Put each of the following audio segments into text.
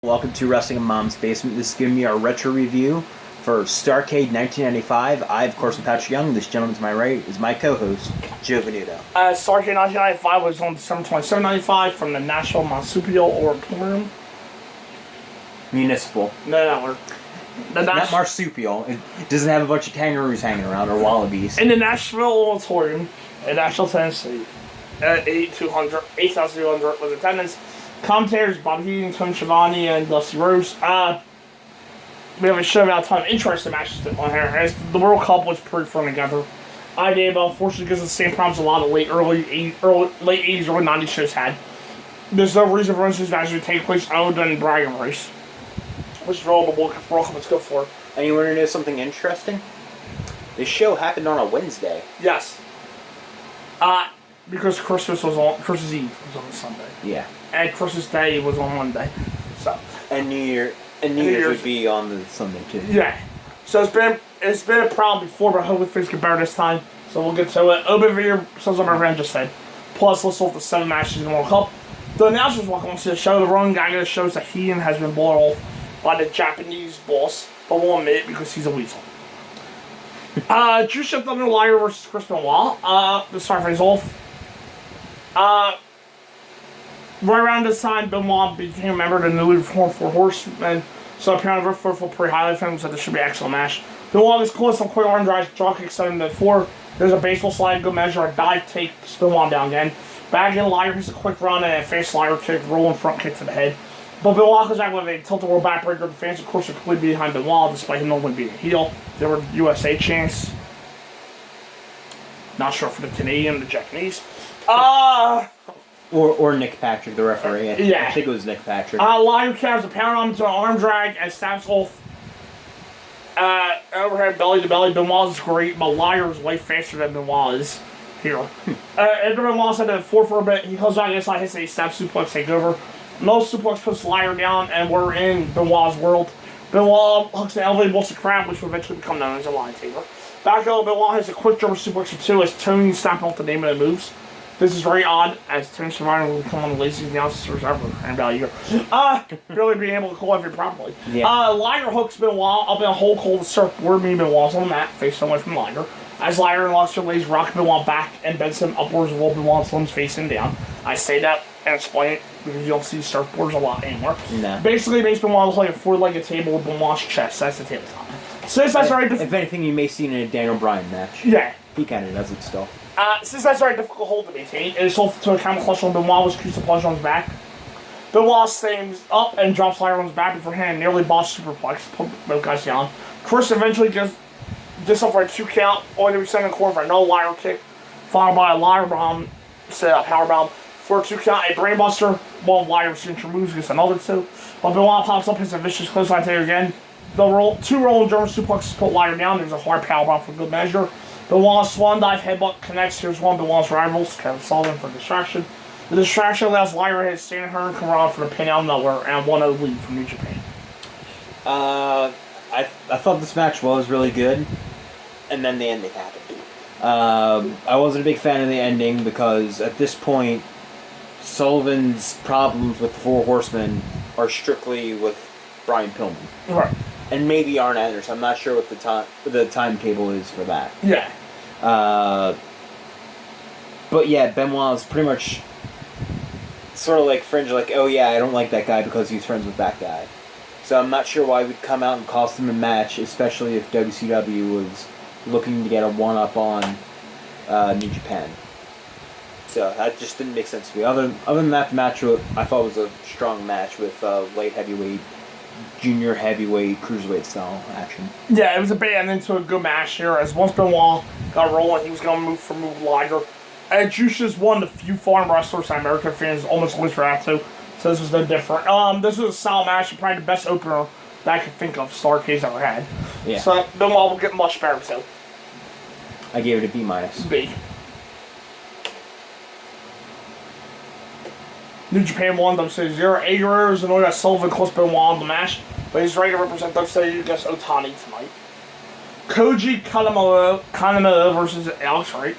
Welcome to Wrestling in Mom's Basement. This is going to be our retro review for Starrcade 1995. I, of course, am Patrick Young. This gentleman to my right is my co-host, Joe Venuto. Starrcade 1995 was on December 27, 1995 from the Nashville Marsupial Auditorium. Municipal. No. Not marsupial. It doesn't have a bunch of kangaroos hanging around or wallabies. In the Nashville Auditorium in Nashville, Tennessee. 8,200 was attendance. Commentators Bob Heenan, Tony Schiavone, and Dusty Rhodes. We have a show about a ton of interesting matches on here. As the World Cup was pretty thrown together. Unfortunately, because of the same problems a lot of late 80s, early 90s shows had. There's no reason for instance matches to take place other than bragging race. Which is all the World Cup is good for. And you want to know something interesting? This show happened on a Wednesday. Yes. Because Christmas Eve was on a Sunday. Yeah. And Christmas Day was on Monday. So. And New Year's would be on the Sunday too. Yeah. So it's been a problem before, but hopefully things get better this time. So we'll get to it. Open video, so my friend just said. Plus, let's look at the 7 matches in the World Cup. The announcers welcome to the show. The running guy shows that Heenan has been bought off by the Japanese boss, but won't admit it because he's a weasel. Drew shipped under Liar versus Chris Benoit. The start phase off. Right around this time, Benoit became a member of the newly formed Four Horsemen, so apparently Rick Flair felt pretty highly of him, so this should be an excellent match. Benoit is close on quick arm drive, draw kick 7-4. There's a baseball slide, good measure, a dive take, Benoit down again. Back in, Liar hits a quick run and a face slider kick, rolling front kick to the head. But Benoit goes back with a tilt-a-whirl backbreaker. The fans, of course, are completely behind Benoit, despite him normally being a heel. There were USA chants. Not sure for the Canadian, the Japanese. Or Nick Patrick, the referee. Yeah. I think it was Nick Patrick. Liar carries a power arm to an arm drag and stabs off overhead belly to belly. Benoit is great, but Liar is way faster than Benoit is here. After Benoit said that 4 for a bit, he comes back inside, hits a stab suplex, take over. No suplex puts Liar down, and we're in Benoit's world. Benoit hooks the elevated bolts of crab, which will eventually become known as a line taker. Back up, Benoit has a quick German suplex for 2 as Tony snapping off the name of the moves. This is very odd, as Tony Schiavone will become one of the laziest announcers ever in about a year. Really being able to call everything properly. Yeah. Liar hooks Benoit up in a hole called the surfboard, meaning Benoit's on the mat, facing away from Liar. As Liar and Lobster lays rock Benoit back and bends him upwards while Benoit's limbs facing down. I say that and explain it because you don't see surfboards a lot anymore. No. Basically, it makes Benoit look like a 4-legged table with Benoit's chest. That's the tabletop. Since that's right. If anything, you may see it in a Daniel Bryan match. Yeah. He kind of does it still. Since that's a very difficult hold to maintain, it is sold to a camel clutch on Benoit, which keeps the plunger on his back. Benoit stands up and drops Liar on his back beforehand, nearly boss superplex, put both guys down. Chris eventually gets this up for a 2 count, only to be sent in the corner for no Liar kick, followed by a Liar bomb, power bomb, for a 2 count, a brainbuster, one Liar signature moves against another 2. But Benoit pops up, hits a vicious clothesline taker again. The 2 rolling German suplexes put Liar down, there's a hard power bomb for good measure. Benoit's swan dive headbutt connects. Here's one of Benoit's rivals, Kevin Sullivan, for distraction. The distraction allows Liar to hit Stanner and Kamara for the pin out of nowhere and 1-0 lead from New Japan. I thought this match was really good, and then the ending happened. I wasn't a big fan of the ending because at this point, Sullivan's problems with the Four Horsemen are strictly with Brian Pillman. Right. And maybe Arn Anderson. I'm not sure what the timetable is for that. Yeah. But yeah, Benoit's pretty much sort of like fringe, like, oh yeah, I don't like that guy because he's friends with that guy. So I'm not sure why we'd come out and cost him a match, especially if WCW was looking to get a one-up on New Japan. So that just didn't make sense to me. Other than that, the match I thought was a strong match with light heavyweight, junior heavyweight, cruiserweight style action. Yeah, it was a big end into a good match here. As once Benoit got rolling, he was going to move for Liger. And Juice is one of the few foreign wrestlers that American fans almost always react to. So this was no different. This was a solid match, probably the best opener that I could think of Starrcade's ever had. Yeah. So Benoit will get much better too. I gave it a B-. B. New Japan won WCW 0. A. Guerrero is annoyed that Sullivan cost Benoit on the match, but he's ready to represent WCW against Otani tonight. Koji Kanemoto versus Alex Wright.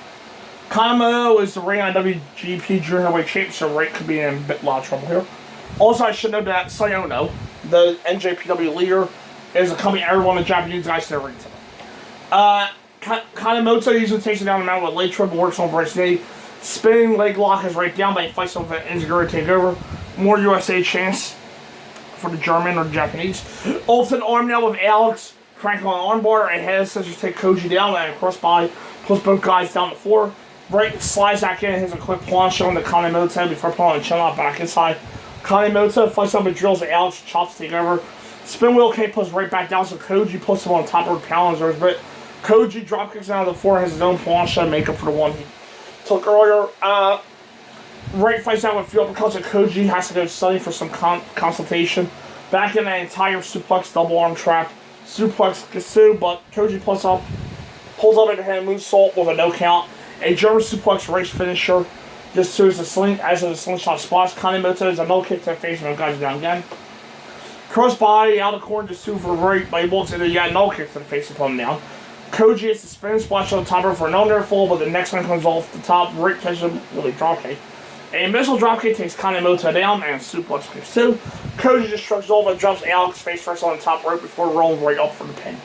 Kanemoto is the reigning WGP Junior Heavyweight Champion, so Wright could be in a lot of trouble here. Also, I should note that Sayono the NJPW leader, is accompanying everyone the Japanese guys to the ring tonight. Kanemoto usually takes it down the mountain with leg trip and works on Bryce Day. Spinning leg lock is right down, but he fights over an Enziguri takeover. More USA chance for the German or the Japanese. Ultimate arm now with Alex cranking on armbar and head scissors take Koji down and crossbody puts both guys down the floor. Right slides back in and hits a quick plunge on the Kanemoto before pulling the chin lock back inside. Kanemoto fights up and drills at Alex, chops take over. Spin wheel K puts right back down, so Koji puts him on top of the pounders, but Koji drop kicks out of the floor, has his own plancha make up for the one he took earlier. Right fights out with field because of Koji has to go study for some consultation. Back in the entire suplex double arm trap. Suplex Kasu, but Koji pulls up into him, moonsault with a no count. A German suplex race finisher. Just as a slingshot splash. Kanemoto is a no kick to the face and guys down again. Crossbody out of the corner just two for right, but he bolts into no kick to the face and put him down. Koji hits the spin splash on the top for an under full, but the next one comes off the top. Right catches him with a dropkick. A missile dropkick takes Kanemoto down and suplex kicks too. Koji just shrugs over and drops Alex face first on the top rope before rolling right up for the pin.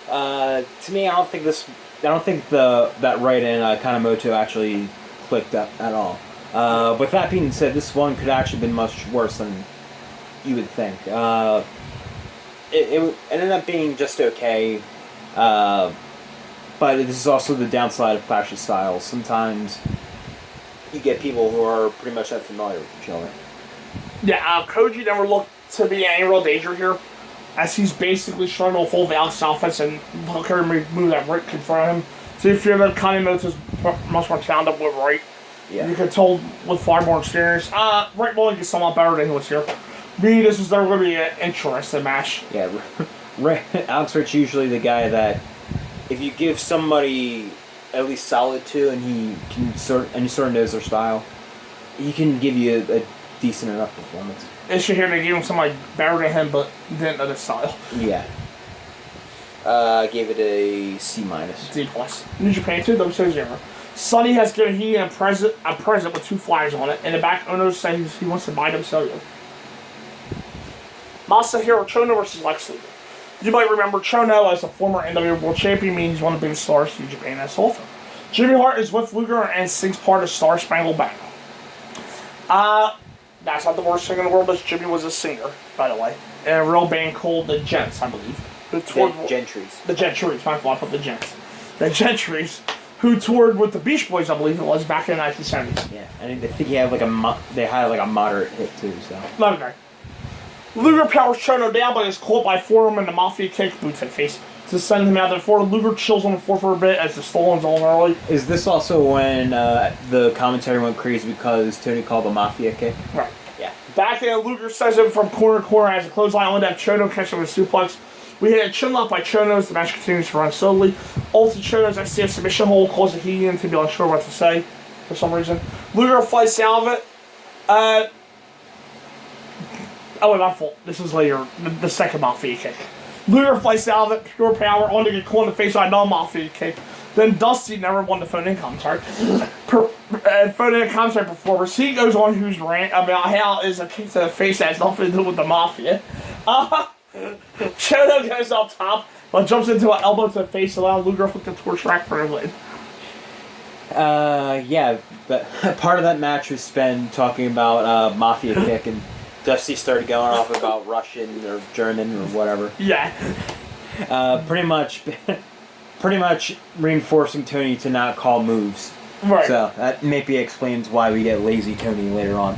To me, I don't think that right in Kanemoto actually clicked up at all. With that being said, this one could actually been much worse than you would think. It ended up being just okay, but this is also the downside of Clash of Styles. Sometimes you get people who are pretty much unfamiliar with each other. Yeah, Koji never looked to be in any real danger here, as he's basically struggling to hold the Alex's offense and Hooker move that right in front of him. So you feel that Kanemoto's much more talented with right. Yeah. You could tell with far more experience. Right bowling is somewhat better than he was here. Me, this is never going to be an interesting match. Yeah, Alex Wright's usually the guy that if you give somebody at least solid to, and he sort of knows their style, he can give you a decent enough performance. Issue here, they gave him somebody better than him, but didn't know the style. Yeah. I gave it a C-. D+. New Japan 2, WCW 0. Sonny has given he a present with 2 flyers on it. In the back, Ono says he wants to buy WCW. Masahiro Chono versus Lex Luger. You might remember Chono as a former NWA World Champion, means he's one of the biggest stars in Japan as also. Jimmy Hart is with Luger and sings part of Star Spangled Banner. That's not the worst thing in the world, but Jimmy was a singer, by the way, in a real band called The Gents, I believe. The Gentrys. The Gentrys, my fault, I put The Gents. The Gentrys, who toured with the Beach Boys, I believe it was, back in the 1970s. Yeah, and I think he had they had a moderate hit too, so. Okay. Luger powers Chono down, but is caught by forearm and the Mafia kick, boots at face, to send him out to the floor. Luger chills on the floor for a bit as the Stolen's on early. Is this also when the commentary went crazy because Tony called the Mafia kick? Right. Yeah. Back in, Luger says it from corner to corner as a clothesline on that Chono catches him with a suplex. We hit a chin lock by Chono as the match continues to run slowly. Ultimate Chono's SCF submission hold causing Heenan to be unsure what to say for some reason. Luger fights out of it. Oh, my fault. This was later. The second Mafia kick. Luger fights out of it, pure power, only to get caught in the face by another Mafia kick. Then Dusty never won the phone-in commentary. Phone-in commentary performance. He goes on who's rant about how it's a kick to the face that has nothing to do with the Mafia. Chono goes up top, but jumps into an elbow to the face, allowing Luger to hook the torch rack for a win. Yeah, but part of that match was spent talking about Mafia kick, and Dusty started going off about Russian or German or whatever. Yeah. Pretty much reinforcing Tony to not call moves. Right. So that maybe explains why we get lazy Tony later on.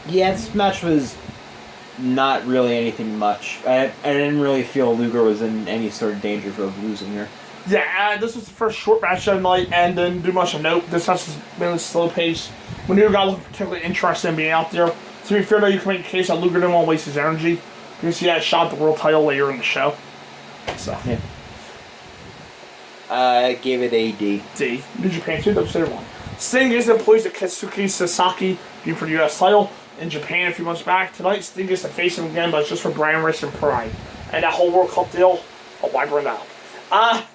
Yeah, this match was not really anything much. I didn't really feel Luger was in any sort of danger of losing here. Yeah, this was the first short match of the night, and didn't do much of note. This match was mainly slow pace. When Luger got particularly interested in being out there. To be fair, though, you can make a case that Luger didn't want to waste his energy because he had a shot at the world title later in the show. So, yeah. I gave it a D. D. New Japan 2, WCW 1. Sting is employees at Katsuki Sasaki, being for the U.S. title in Japan a few months back. Tonight, Sting gets to face him again, but it's just for brand risk and pride. And that whole World Cup deal, why bring that up?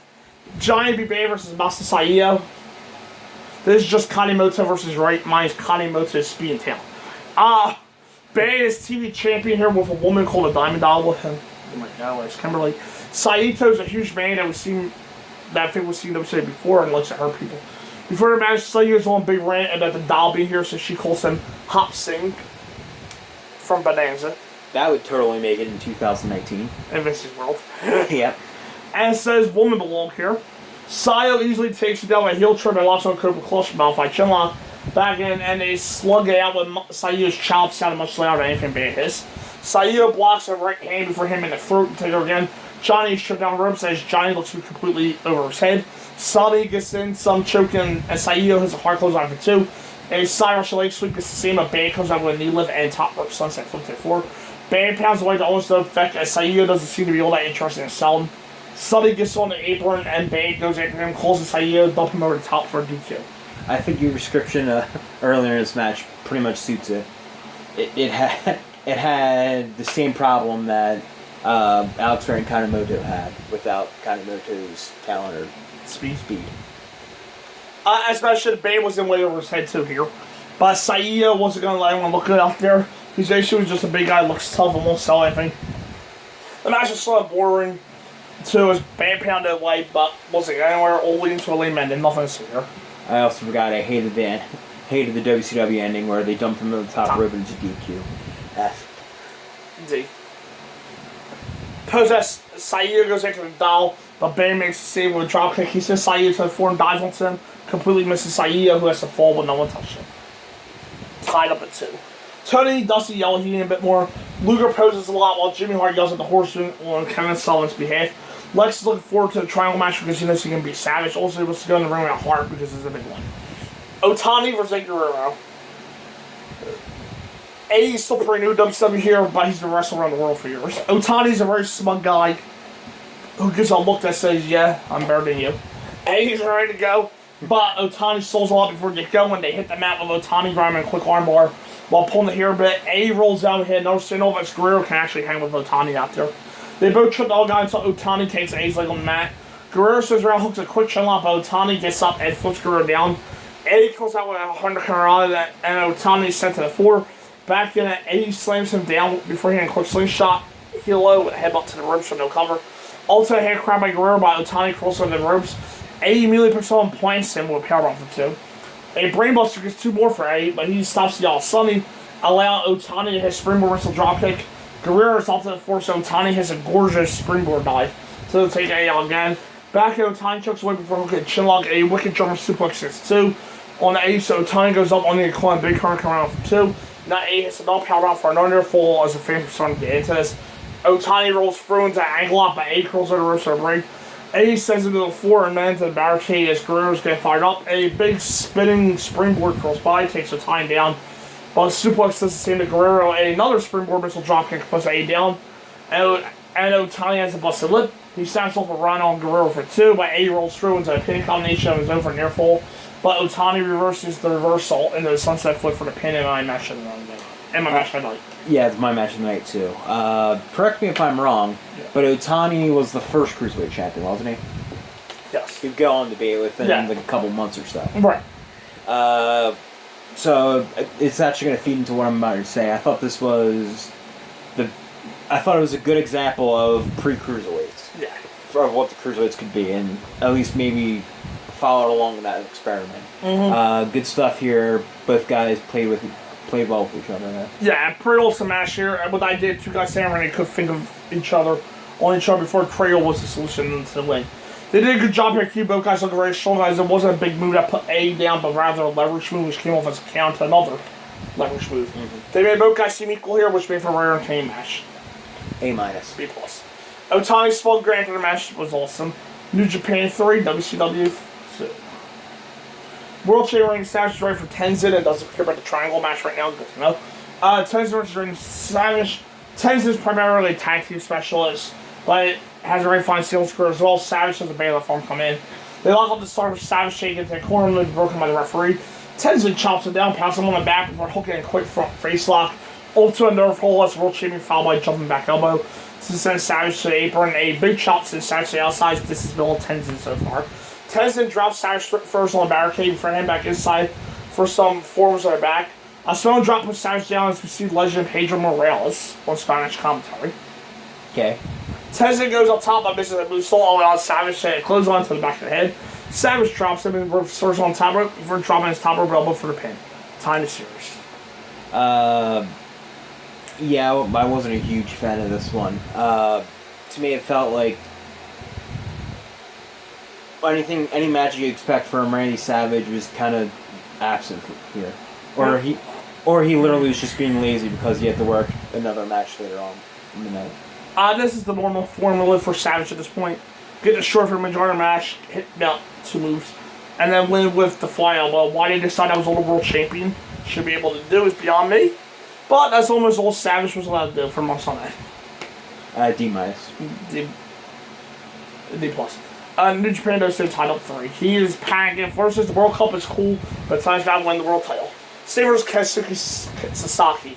Johnny B. Bay versus Masa Saio. This is just Kanemoto versus Wright, minus Kanemoto's speed and talent. Bay is TV champion here with a woman called a Diamond Doll with him. Oh my god, it's Kimberly. Saito's a huge man that I think we've seen WCW before and looks at her people. Before the match, Saito's on a big rant about the doll being here, so she calls him Hop Sing from Bonanza. That would totally make it in 2019. In Vince's world. Yep. And it says woman belong here. Sayo easily takes it down with a heel trip and locks on Cobra Clutch, modified chinlock. Back in, and they slug it out with Sayo's chops sounded much louder than anything being his. Sayo blocks a right hand before him in the throat and take her again. Johnny stripped down ropes as Johnny looks to be completely over his head. Sonny gets in some choking, and Sayo has a hard close on for 2. A side rush leg sweep gets the same, but Bane comes out with a knee lift and top rope sunset flip to the floor. Bane pounds away to almost no effect as Sayo doesn't seem to be all that interested in selling. Sonny gets on the apron and Bane goes after him, calls Sayo, dump him over the top for a DQ. I think your description earlier in this match pretty much suits it. It had the same problem that Alex Ray and Kanemoto had without Kanemoto's talent or speed. Especially Bane was in way over his head too here. But Sayo wasn't going to let anyone look good out there. He's actually just a big guy, looks tough and won't sell anything. The match was sort of boring too, as Bane pounded away, but wasn't going anywhere, all leading to a lame ending, nothing to see here. I also forgot I hated the WCW ending where they dumped him on the top rope into DQ. F. D. Possess Sayo goes after the doll, but Bane makes the save with a dropkick. He sends Sayo to the floor and dives onto him, completely misses Sayo, who has to fall when no one touched him. Tied up at 2. Tony and Dusty yell at him a bit more. Luger poses a lot while Jimmy Hart yells at the Horseman on Kevin Sullivan's behalf. Lex is looking forward to the triangle match because he knows he can beat Savage. Also, he wants to go in the ring with Hart because it's a big one. Otani versus Guerrero. He's still pretty new to WCW here, but he's been wrestling around the world for years. Otani's a very smug guy who gives a look that says, yeah, I'm better than you. He's ready to go, but Otani stalls a lot before they get going. They hit the mat with Otani grabbing a quick armbar while pulling the hair a bit. Rolls down ahead. No signal if Guerrero can actually hang with Otani out there. They both trip the all guy until Otani takes A's leg on the mat. Guerrero swings around, hooks a quick chin lock, but Otani gets up and flips Guerrero down. Eddie comes out with a Hunter Carrera, and Otani is sent to the floor. Back in it, Eddie slams him down before hitting a quick slingshot. Heel low with a headbutt to the ropes for no cover. Ultimate hand crab by Guerrero, by Otani crosses over the ropes. Eddie immediately picks up and plants him with a powerbomb for 2. A brainbuster gets 2 more for Eddie, but he stops the all Sunny, allowing Otani to hit springboard wrestle dropkick. Guerrero is off to the floor, so Otani has a gorgeous springboard dive to take Eddie out again. Back in, Otani chokes away before hooking chinlock. A wicked jumper suplex gets 2 on Eddie, so Otani goes up on the incline, big current coming around for 2. Now Eddie hits a double power out for another full as the fans are starting to get into this. Otani rolls through into an ankle lock, but Eddie curls over the ropes of the ring. Eddie sends him to the floor and then into the barricade as Guerrero's getting fired up. A big spinning springboard curls by, takes Otani down. But suplex doesn't seem to Guerrero. Another springboard missile dropkick puts Eddie down. And Otani has a busted lip. He snaps off a run on Guerrero for 2, but Eddie rolls through into a pin combination of his own for near fall. But Otani reverses the reversal into the sunset flip for the pin in my match of the night. And my match of the night. Yeah, it's my match of the night too. Correct me if I'm wrong, but Otani was the first Cruiserweight champion, wasn't he? Yes. He'd go on to be within like a couple months or so. Right. So it's actually going to feed into what I'm about to say. I thought it was a good example of pre-Cruiserweights. Yeah. Of what the Cruiserweights could be, and at least maybe followed along that experiment. Mm-hmm. Good stuff here. Both guys played well with each other. Man. Yeah, pretty awesome match here. And what I did, 2 guys standing and they could think of each other before Cradle was the solution to the win. They did a good job here. Both guys look very strong guys. It wasn't a big move that put A down, but rather a leverage move which came off as a counter to another leverage move. Mm-hmm. They made both guys seem equal here, which made for a rare and tame match. A-. B+. Otani's full grand for the match was awesome. New Japan 3, WCW 2. World Champion Randy Savage is ready for Tenzin and doesn't care about the triangle match right now. Good to know. Tenzin versus Randy Savage. Tenzin is primarily a tag team specialist, but has a very fine steel square as well. Savage has a bailiff arm come in. They lock up the start with Savage shaking into the corner and broken by the referee. Tenzin chops him down, pounds him on the back before hooking a quick front face lock. Up to a nerve hole as World Champion fouled by a jumping back elbow to send Savage to the apron. A big chop to Savage to the outside. This has been all Tenzin so far. Tenzin drops Savage first on the barricade before him back inside for some forms on the back. A Stone drop with Savage down as we see legend Pedro Morales on Spanish commentary. Okay. Tenzin goes up top by missing a moonsault all around Savage and close on to the back of the head. Savage drops him and reverses on top rope before dropping his top rope elbow for the pin. Time the series. Yeah, I wasn't a huge fan of this one. To me, it felt like any match you expect from Randy Savage was kind of absent here, or he literally was just being lazy because he had to work another match later on in the night. This is the normal formula for Savage at this point. Get the short for a majority match, hit about 2 moves, and then win with the fly elbow. Why they decide I was all the world champion should be able to do is beyond me. But that's almost all Savage was allowed to do for months on that. D-. D+. New Japan does say title 3. He is panicking. First is the World Cup is cool, but it's about to win the world title. Same versus Kensuke Sasaki.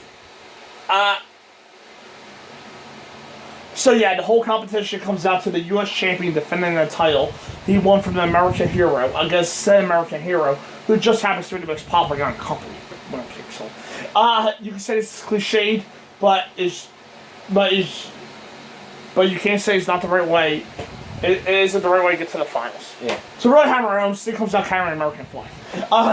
So yeah, the whole competition comes out to the U.S. champion defending the title. He won from the American Hero against said American Hero, who just happens to be the most popular guy in the company. You can say this is cliched, but you can't say it's not the right way. It isn't the right way to get to the finals. Yeah. So really hammer home, Sting comes out carrying an American flag.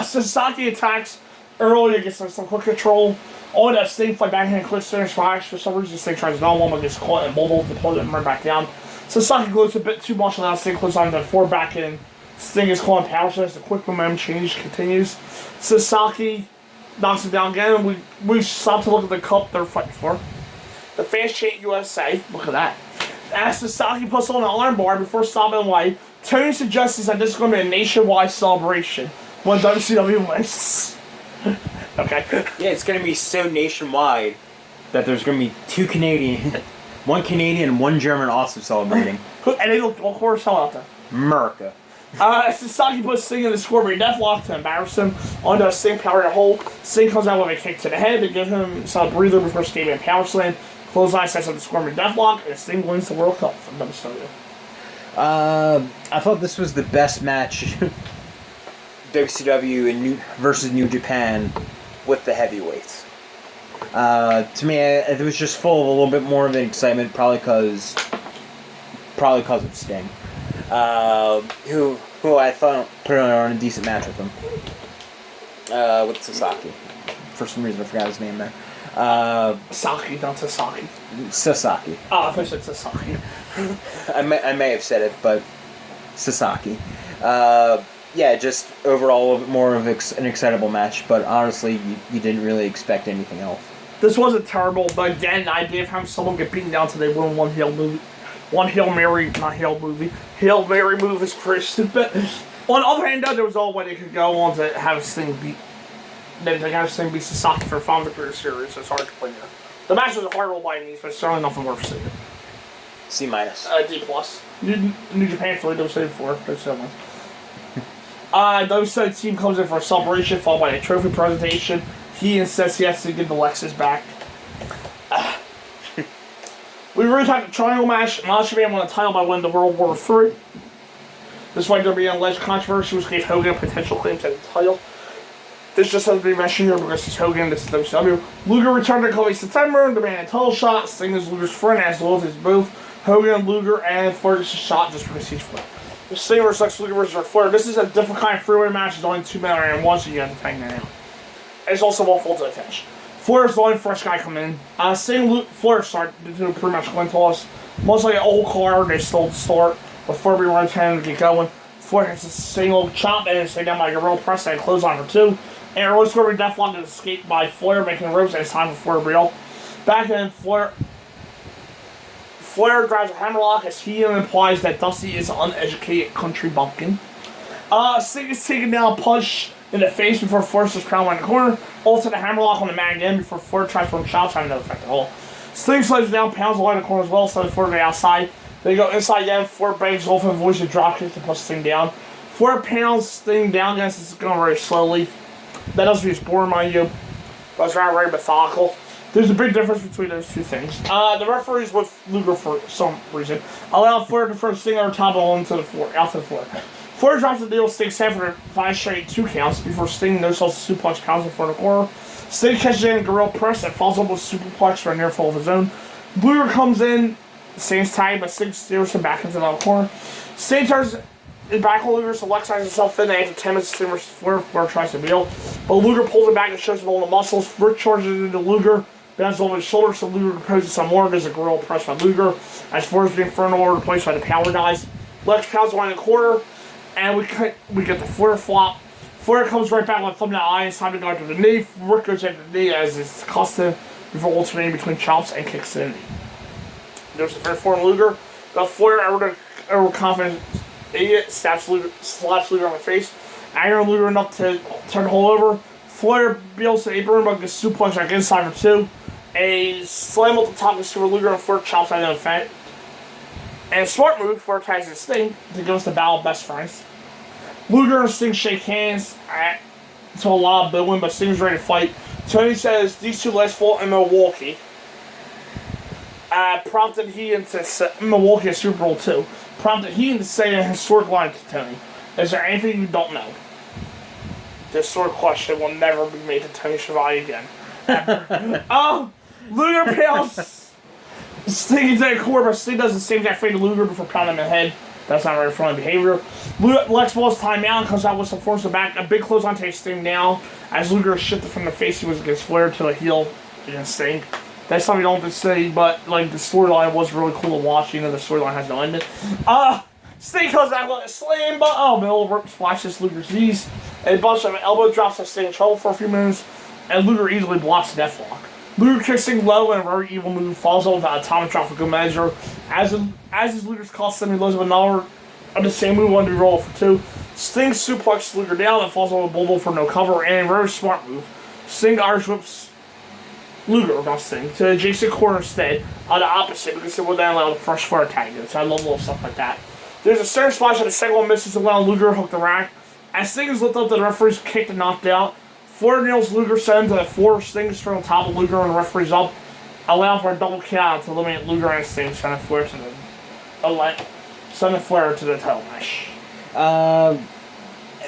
Sasaki attacks early, gets some quick control. Oh, that Sting fly backhand quick center splash. For some reason, Sting tries to go one, gets caught and mobile to pull him right back down. Sasaki goes a bit too much, and now Sting closes on the 4 back in. Sting is calling power slam. The quick momentum change continues. Sasaki knocks him down again. We stop to look at the cup they're fighting for. The fans chant USA. Look at that. As Sasaki puts on an alarm bar before stopping away, Tony suggests that this is going to be a nationwide celebration when WCW wins. Okay. Yeah, it's going to be so nationwide that there's going to be 2 Canadian, 1 Canadian and 1 German also celebrating. And they look all horse hell out there. America. Sasaki puts Sting in the scoreboard deathlock to embarrass him onto a Sting power hold. Sting comes out with a kick to the head to give him some breather before escaping a power slam. Clothesline sets up the scoreboard deathlock, and Sting wins the World Cup from WCW. I thought this was the best match WCW versus New Japan with the heavyweights. To me, it was just full of a little bit more of an excitement, probably because of Sting, who I thought put on a decent match with him, with Sasaki. For some reason, I forgot his name there. Saki, not Sasaki. Sasaki. Oh, I thought you said Sasaki. I may have said it, but Sasaki. Yeah, just overall a little bit more of an excitable match, but honestly, you didn't really expect anything else. This wasn't terrible, but again, the idea of having someone get beaten down today win one Hail Mary move is pretty stupid. On the other hand, though, there was all way they could go on to have Sting beat. They have Sting beat Sasaki for a final victory series, so it's hard to play there. The match was horrible by any means, but certainly nothing worth seeing. C-. D+. New Japan 3, WCW 4, WCW 1. WCW team comes in for a celebration, followed by a trophy presentation. He insists he has to give the Lexus back. We really had a triangle match. Macho Man won the title by winning the World War III. Despite there being alleged controversy, which gave Hogan a potential claim to the title. This just has to be mentioned here because it's Hogan, this is WCW. Luger returned to Kobe in September, demanding a title shot. Sting is Luger's friend, as well as both Hogan, Luger, and Flair gets a shot just because he's Flair. The Sting versus Lex Luger versus Flair. This is a different kind of freeway match. It's only 2 minutes and 1, so you have to hang that out. It's also one full to the finish. Flair is the only fresh guy coming in. Flair started to do a pretty much coin toss. Much like an old car, they stole the start. With Flair being right hand to get going. Flair hits a single chop and it's down by a real press and close on for 2. And early scoring deathlock is escaped by Flair, making the ropes, and it's time for Flair to reel. Back then, Flair drives a hammerlock as he implies that Dusty is an uneducated country bumpkin. Sting is taking down a punch in the face before Flair is crowned around the corner. Ulti the hammerlock on the man again before Flair tries to run chops, having no effect at all. Sting slides down, pounds along the corner as well, so Flair to the outside. They go inside again. Flair bangs off and avoids a dropkick to push Sting down. Flair pounds Sting down against it's going very slowly. That doesn't mean it's boring, mind you, but it's very methodical. There's a big difference between those two things. The referees with Luger for some reason allowed Flair to throw Sting over top out to the floor. Flair drops the deal, Sting 7 for 5 straight 2 counts before Sting no-sells suplex pounds in front of the corner. Sting catches in a gorilla press and falls up with superplex for a near fall of his own. Luger comes in, Sting's tag, but Sting steers him back into the corner. Sting turns his back on Luger, so Lex ties himself in, and after 10 minutes, Sting versus Flair tries to bail. But Luger pulls him back and shows him all the muscles. Rick charges into Luger, bends over his shoulder, so Luger composes some more. There's a gorilla press by Luger. As Flair's being Inferno Order replaced by the Power Guys. Lex pounds one in the corner, and we get the Flair flop. Flair comes right back with a thumb in the eye, it's time to go after the knee. Rick goes after the knee as is custom before alternating between chops and kicks to the knee. There's the fair Flair and Luger. The Flair, overconfident idiot, slaps Luger on the face. Angering Luger enough to turn the hole over. Flair bails to the apron, but gets suplex back inside for 2. A slam at the top of Super Luger and Flair chops out of the effect. And a smart move, Flair tags his Sting to give us the battle of best friends. Luger and Sting shake hands to a lot of booing, but Sting's ready to fight. Tony says these two last fought in Milwaukee. Prompted he into Milwaukee at Super Bowl II. Prompted he into saying a historic line to Tony. Is there anything you don't know? This sort of question will never be made to Tony Schiavone again. Luger pales Sting into the core, but Sting does the same exact thing to Luger before pounding him in the head. That's not very friendly behavior. Lex balls timeout and comes out with some force in the back. A big clothesline takes Sting down as Luger shifted from the face he was against Flair to a heel against Sting. That's something you don't have to say, but like the storyline was really cool to watch. You know, the storyline has no ending. Sting comes out with a slam, but middle rope splashes Luger's knees. And a bunch of elbow drops to Sting in trouble for a few minutes, and Luger easily blocks the deathlock. Luger kicks Sting low and a very evil move, falls over without a atomic drop for good measure. As is Luger's cost Sting, he loads with another of the same move on the roll for 2. Sting suplexes Luger down and falls over Bulldog for no cover, and a very smart move. Sting Irish whips Luger, not Sting, to the adjacent corner instead, on the opposite, because it would then allow the fresh Flair tag. So I love little stuff like that. There's a stern splash and the second one misses, allowing Luger to hook the rack. As Sting is lifted up, the referee's kicked and knocked out. Flair nails Luger, sends to the floor. Sting is on top of Luger and the referee's up, allowing for a double count to eliminate Luger and Sting, sending Flair to the title match.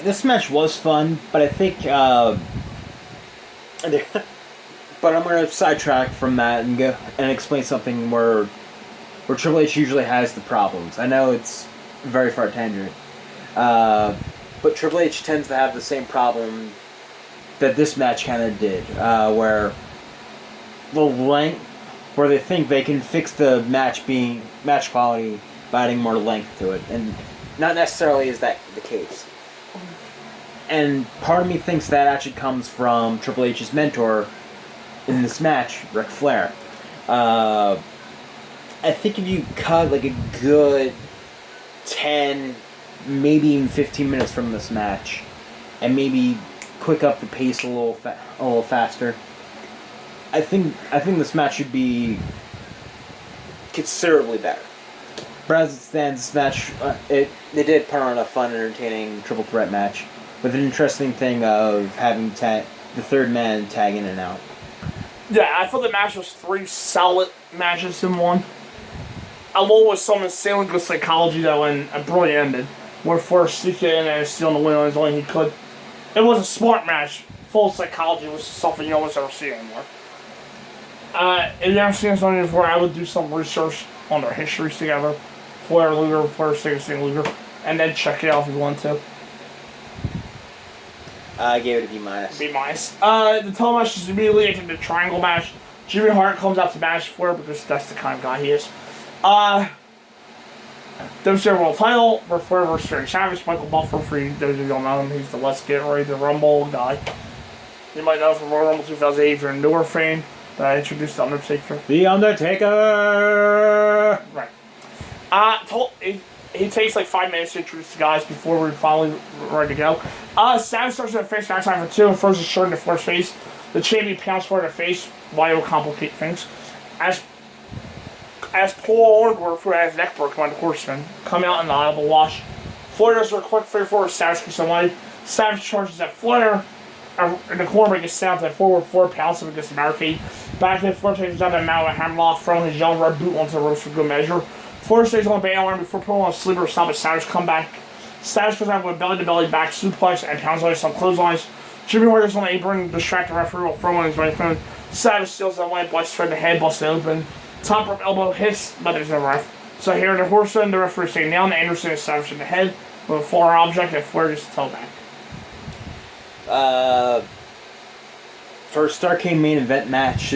This match was fun, but I think, but I'm going to sidetrack from that and go and explain something where Triple H usually has the problems. I know it's a very far tangent, but Triple H tends to have the same problem that this match kind of did, where the length, where they think they can fix the match quality by adding more length to it, and not necessarily is that the case. And part of me thinks that actually comes from Triple H's mentor in this match, Ric Flair. I think if you cut like a good 10, maybe even 15 minutes from this match, and maybe quick up the pace a little faster, I think this match should be considerably better. But as it stands, this match, they did put on a fun, entertaining triple threat match with an interesting thing of having the third man tag in and out. Yeah, I thought the match was 3 solid matches in one. Along with some insanely good psychology that when it really ended, where Flair sneaked in and stealing the win on his own he could. It was a smart match. Full psychology was something you almost never see anymore. If you haven't seen this one before, I would do some research on their histories together. Flair Luger, Flair Sting Luger, and then check it out if you want to. I gave it a B-. B-. The title match is immediately into the triangle match. Jimmy Hart comes out to match Flair because that's the kind of guy he is. WCW World Title, where Flair versus Randy Savage. Michael Buffer, for those of you who don't know him, he's the Let's Get Ready to Rumble guy. You might know from Royal Rumble 2008 if you're a newer fan that I introduced The Undertaker. The Undertaker! Right. He takes like 5 minutes to introduce the guys before we're finally ready to go. Savage starts with a face backside for 2 and throws his shirt into Flair's face. The champion pounds Flair in the face. Why it will complicate things. As Paul Orndorff, who has neck broken by the horseman, come out in the audible wash. Flair does a quick figure forward. Savage kicks away. Savage charges at Flair. In the corner, gets down to the forward 4 pounds him against the barricade. Back then, Flair takes down the mount with a hammerlock, throwing his yellow red boot onto the ropes for good measure. Flair stays on the bandwagon before pulling on a sleeper to stop a Savage comeback. Savage goes out with a belly-to-belly back suplex and pounds away some clotheslines. Jimmy Harker's on the apron, distract the referee while throwing his right foot. Savage steals that way, busts straight the head, busts it open. Top rope elbow hits, but there's no ref. So here the Horseman, the referee saying down, Anderson is Savage in the head with a forearm object and Flair just to back. For a Starrcade main event match,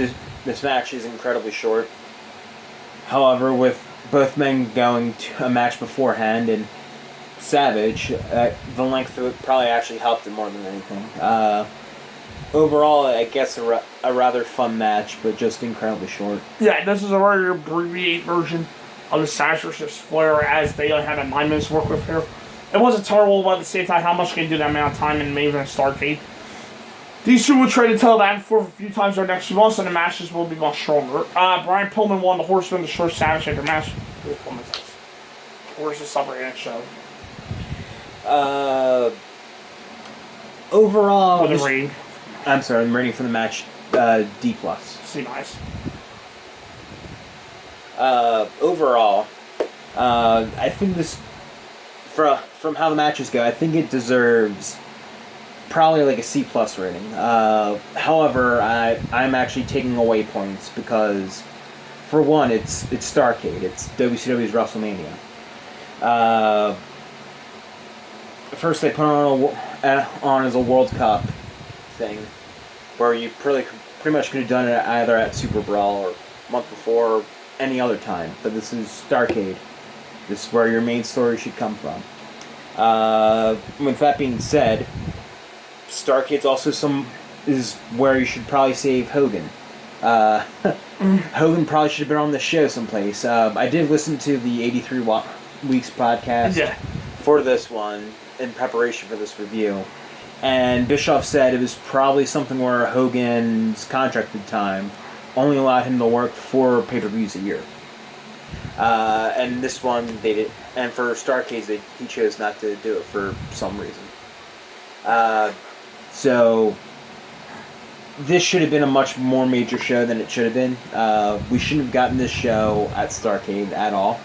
this match is incredibly short. However, with both men going to a match beforehand and Savage, the length of it probably actually helped it more than anything. Overall, I guess a rather fun match, but just incredibly short. Yeah, this is a very abbreviated version of the Savage vs. Flair, as they only had a 9 minutes to work with here. It wasn't terrible, but at the same time, how much can you do that amount of time in main event Starrcade? These two will trade to tell back and forth a few times over the next few months, and the matches will be much stronger. Brian Pillman won the Horseman, the short Savage after match. Where's the summary show? Overall, For the rating. I'm sorry, I'm rating for the match D+. C-. Overall, I think this, from how the matches go, I think it deserves probably like a C+ rating. However, I'm actually taking away points because, for one, it's Starrcade. It's WCW's WrestleMania. First, they put on as a World Cup thing, where you pretty much could have done it either at Super Brawl or a month before or any other time. But this is Starrcade. This is where your main story should come from. With that being said, Starrcade's also is where you should probably save Hogan. Hogan probably should have been on the show someplace. I did listen to the 83 Weeks podcast for this one in preparation for this review, and Bischoff said it was probably something where Hogan's contracted time only allowed him to work 4 pay-per-views a year. And this one they did, and for Starrcade he chose not to do it for some reason. So this should have been a much more major show than it should have been. We shouldn't have gotten this show at Starrcade at all.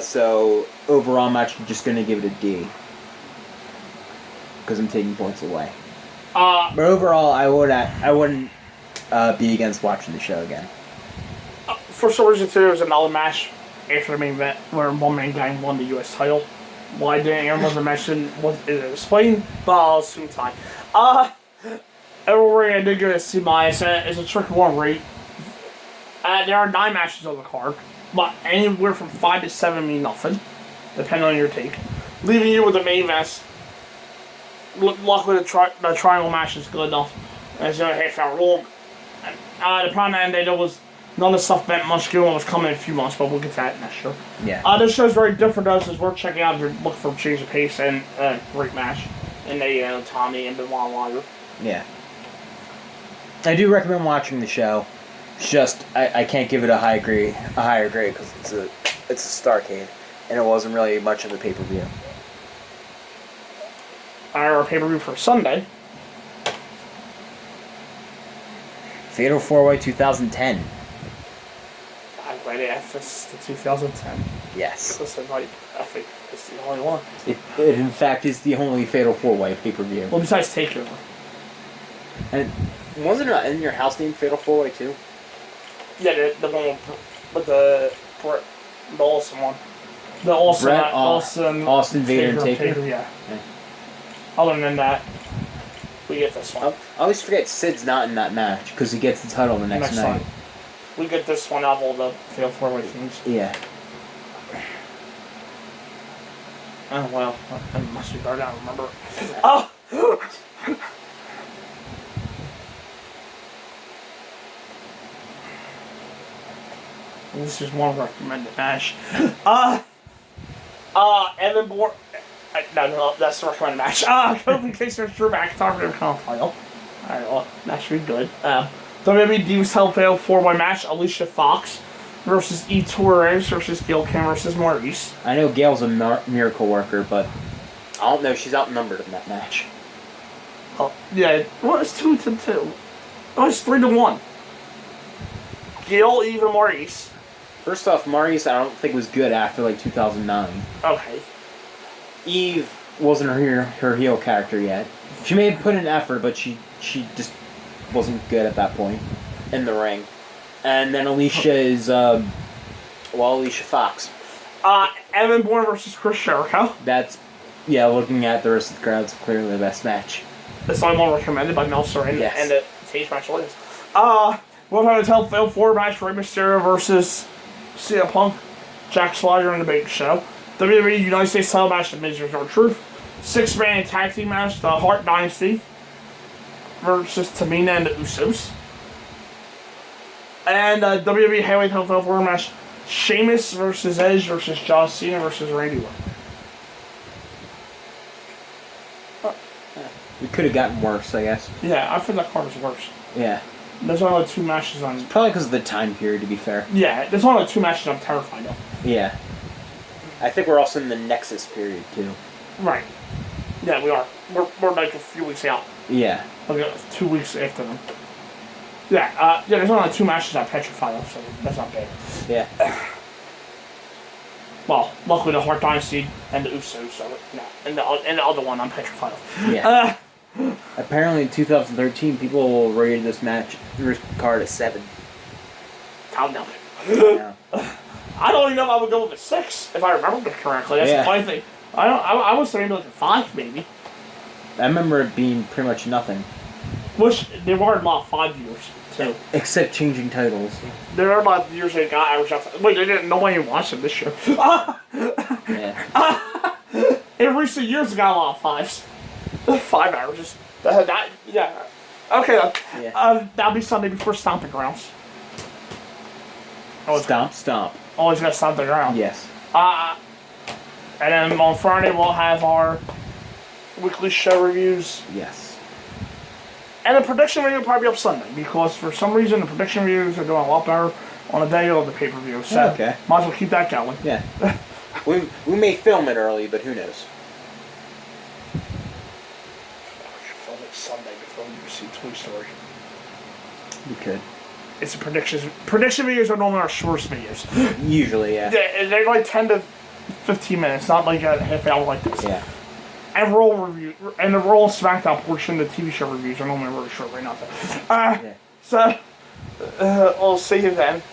So overall, I'm actually just going to give it a D because I'm taking points away. But overall, I wouldn't be against watching the show again. For some reason, too, there was another match after the main event where one man guy won the U.S. title. Why didn't Aaron mention was it explained? But I'll soon time. Everywhere I did give it a C-. It's a tricky one rate. There are 9 matches on the card, but anywhere from 5 to 7 mean nothing, depending on your take. Leaving you with the main event. Luckily, the triangle match is good enough. It's a half-hour long. The problem ended was none of the stuff meant much. Good one was coming in a few months, but we'll get to that next year. Yeah. This show's very different. Though, so it's worth checking out if you're looking for a change of pace and a great match. And Tommy and Benoit Liger. Yeah. I do recommend watching the show. It's just I can't give it a higher grade because it's a Starrcade, and it wasn't really much of a pay-per-view. Our pay-per-view for Sunday. Fatal 4-Way 2010. I'm glad they asked this to 2010. Yes. Listen, I think it's the only one. It in fact is the only Fatal 4-Way pay-per-view. Well, besides Takeover. And wasn't it in your house named Fatal 4-Way too? Yeah, the one with the Austin one. The Austin Vader and Taker. Yeah. Other than that, we get this one. I always forget Sid's not in that match because he gets the title the next night. Time. We get this one out of all the Fatal 4-Way things. Yeah. Oh, well. It must be better, I don't remember. Oh! This is one recommended match. Evan Bourne. No, that's the recommended match. Kofi Kingston's Drew McIntyre for the title. Alright, well, that should be good. WWE Divas Hell Fatal 4-Way match. Alicia Fox versus E. Torres versus Gail Kim versus Maurice. I know Gail's a miracle worker, but I don't know. She's outnumbered in that match. Oh, yeah. Well, it's 2-2. Oh, it's 3-1. Gail, Eve, and Maurice. First off, Maurice I don't think was good after like 2009. Okay. Eve wasn't her heel character yet. She may have put in effort, but she just wasn't good at that point in the ring. And then Alicia is Alicia Fox. Evan Bourne versus Chris Jericho. That's looking at the rest of the crowd, it's clearly the best match. It's the only one recommended by Meltzer and the Tage match is. We'll have a Fatal 4 match: Rey Mysterio versus CM Punk, Jack Swagger, and the Big Show. WWE United States title match: The Miz versus R-Truth. 6-man tag team match: The Hart Dynasty versus Tamina and the Usos. And WWE Heavyweight Title Fatal 4 match: Sheamus versus Edge versus John Cena versus Randy Orton. We could have gotten worse, I guess. Yeah, I think that card was worse. Yeah. There's only 2 matches on. Probably because of the time period, to be fair. Yeah, there's only 2 matches I'm terrified of. Yeah. I think we're also in the Nexus period, too. Right. Yeah, we are. We're like a few weeks out. Yeah. Like 2 weeks after them. Yeah, there's only 2 matches I'm petrified of, so that's not bad. Yeah. Well, luckily the Hart Dynasty and the Usos, so no. And the other one I'm petrified of. Yeah. Apparently in 2013, people rated this card at 7. Calm down. Yeah. I don't even know if I would go with a 6, if I remember it correctly. That's the funny thing. I would say maybe like a 5, maybe. I remember it being pretty much nothing. Which, there were a lot of 5 years, too. Except changing titles. There are a lot of years they got average out. Wait, nobody watched them this year. Yeah. In recent years, it got a lot of 5s. 5 averages. Yeah. Okay, that'll be Sunday before Stomping Grounds. Stomp. Always got Stomping Grounds. Yes. And then on Friday, we'll have our weekly show reviews. Yes. And the prediction video will probably be up Sunday, because for some reason the prediction reviews are doing a lot better on the day of the pay-per-view. So might as well keep that going. Yeah. we may film it early, but who knows? Film it Sunday before you see Toy Story. We could. It's a predictions. Prediction videos are normally our shortest videos. Usually, yeah. They're like 10 to 15 minutes, not like a half hour like this. Yeah. And Raw review, and the Raw and SmackDown portion, the TV show reviews are normally really short right now. So, we'll see you then.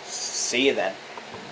See you then.